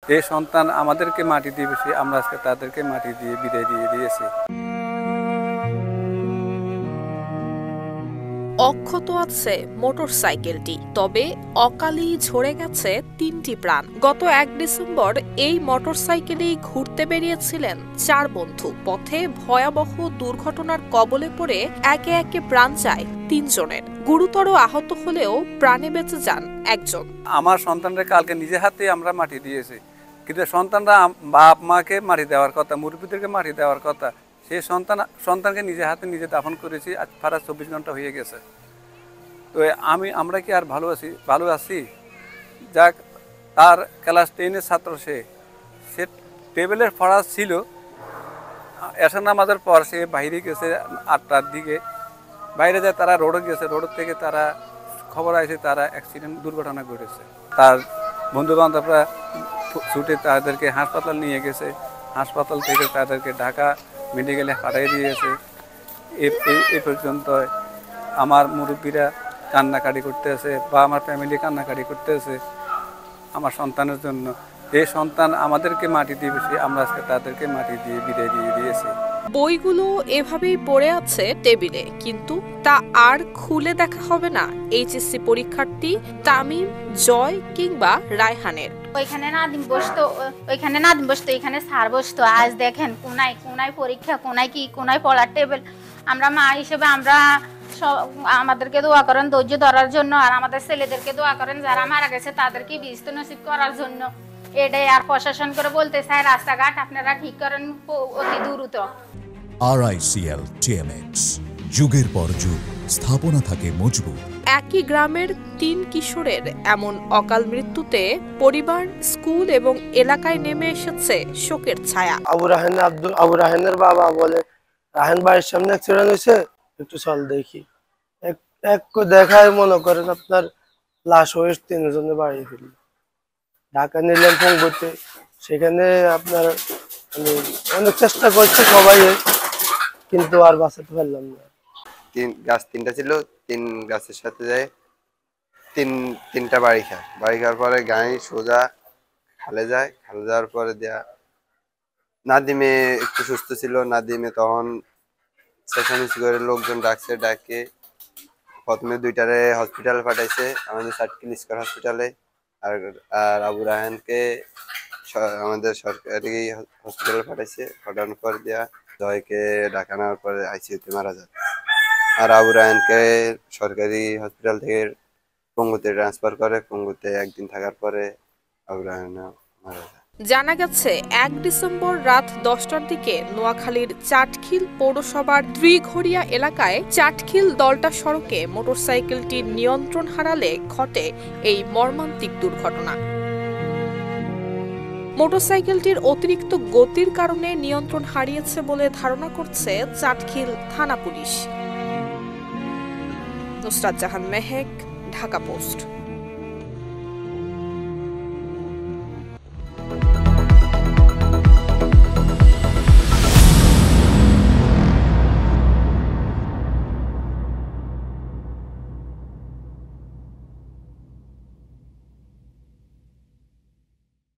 যে সন্তান আমাদেরকে মাটি দিয়েছে আমরা আজকে তাদেরকে মাটি দিয়ে বিদায় দিয়ে দিয়েছি। অক্ষত আছে মোটরসাইকেলটি, তবে অকালেই ঝরে গেছে ৩টি প্রাণ। গত ১ ডিসেম্বর এই মোটরসাইকেলেই ঘুরতে বেরিয়েছিলেন ৪ বন্ধু। পথে ভয়াবহ দুর্ঘটনার কবলে পড়ে একে একে প্রাণ যায় ৩ জনের। গুরুতর আহত হলেও প্রাণে বেঁচে যান একজন। আমার সন্তানরা কালকে নিজে হাতে আমরা মাটি দিয়েছি, কিন্তু সন্তানরা বাপ মাকে মাটি দেওয়ার কথা, মুরব্বীদেরকে মাটি দেওয়ার কথা, সেই সন্তানকে নিজে হাতে নিজে দাফন করেছি। আজ প্রায় ২৪ ঘন্টা হয়ে গেছে। তো আমরা কি আর ভালো আছি? যাক, তার ক্লাস 10-এর ছাত্র, সে টেবিলের পড়া ছিল, এশার নামাজের পর সে বাইরে গেছে ৮টার দিকে। বাইরে যায়, তারা রোডে গেছে, রোড থেকে তারা খবর আছে তারা অ্যাক্সিডেন্ট দুর্ঘটনা ঘটেছে। তার বন্ধু বান্ধবরা ছুটে তাদেরকে হাসপাতাল নিয়ে গেছে, হাসপাতাল থেকে তাদেরকে ঢাকা মেডিকেলে পাঠিয়ে দিয়েছে। এ পর্যন্ত আমার মুরব্বীরা কান্নাকাটি করতেছে বা আমার ফ্যামিলি কান্নাকাটি করতেছে আমার সন্তানের জন্য। যে সন্তান আমাদেরকে মাটি দিয়েছে আমরা আজকে তাদেরকে মাটি দিয়ে বিদায় দিয়ে দিয়েছি। বইগুলো এভাবেই পড়ে আছে টেবিলে, কিন্তু তা আর খুলে দেখা হবে না এইচএসসি পরীক্ষার্থী তামিম, জয় কিংবা রায়হানের। ওইখানে নাদিম বসতো, এখানে স্যার বসতো। আজ দেখেন কোনায় পরীক্ষা, কোনায় পড়ার টেবিল। আমরা মা হিসেবে আমরা আমাদেরকে দোয়া করেন ধৈর্য ধরার জন্য, আর আমাদের ছেলেদেরকে দোয়া করেন যারা মারা গেছে তাদেরকে বিস্ত নসিব করার জন্য। এটাই আর প্রশাসন করে বলতে চাই, রাস্তাঘাট আপনারা ঠিক করেন অতি দ্রুত। RICL TMX, যুগের পর যুগ স্থাপনা থাকে মজবুত। একই গ্রামের ৩ কিশোরের এমন অকাল মৃত্যুতে পরিবার, স্কুল এবং এলাকায় নেমে এসেছে শোকের ছায়া। আবু রাহেনের বাবা বলে, রাহেন বাড়ির সামনে অ্যাক্সিডেন্ট হয়েছে, একটু চল দেখি। এক দেখায় মনে করেন আপনার লাশ হয়ে ৩ জনের বাড়ি ফিরল। ঢাকা নিলাম পঙ্গুতে, সেখানে আপনার অনেক চেষ্টা করছে সবাই, কিন্তু আর বাঁচাতে পারলাম না। গাছ ৩টা ছিল, ৩ গাছের সাথে যায় ৩টা বাড়ি খাওয়ার পরে গায়ে সোজা খালে যায়। খালে যাওয়ার পরে নাদিমে একটু সুস্থ ছিল। নাদিমে তখন চেঁচামেচি করে লোকজন ডাকে প্রথমে 2টারে হসপিটালে পাঠাইছে, আমাদের সার্কিল স্কয়ার হসপিটালে। আর আবু রাহানকে আমাদের সরকারি হসপিটালে পাঠাইছে। পাঠানোর পর জয়কে ঢাকা নেওয়ার পরে আইসিইউতে মারা যায়। আর আবু রাহানকে সরকারি হসপিটাল থেকে পঙ্গুতে ট্রান্সফার করে। পঙ্গুতে 1 দিন থাকার পরে আবু রাহান মারা যায়। জানা গেছে ১ ডিসেম্বর রাত ১০টার দিকে নোয়াখালীর চাটখিল পৌরসভার ত্রিঘড়িয়া এলাকায় চাটখিল দলটা সড়কে মোটরসাইকেলটি নিয়ন্ত্রণ হারালে ঘটে এই মর্মান্তিক দুর্ঘটনা। মোটরসাইকেলটির অতিরিক্ত গতির কারণে নিয়ন্ত্রণ হারিয়েছে বলে ধারণা করছে চাটখিল থানা পুলিশ। নুসরাত জাহান মেহেক, ঢাকা পোস্ট।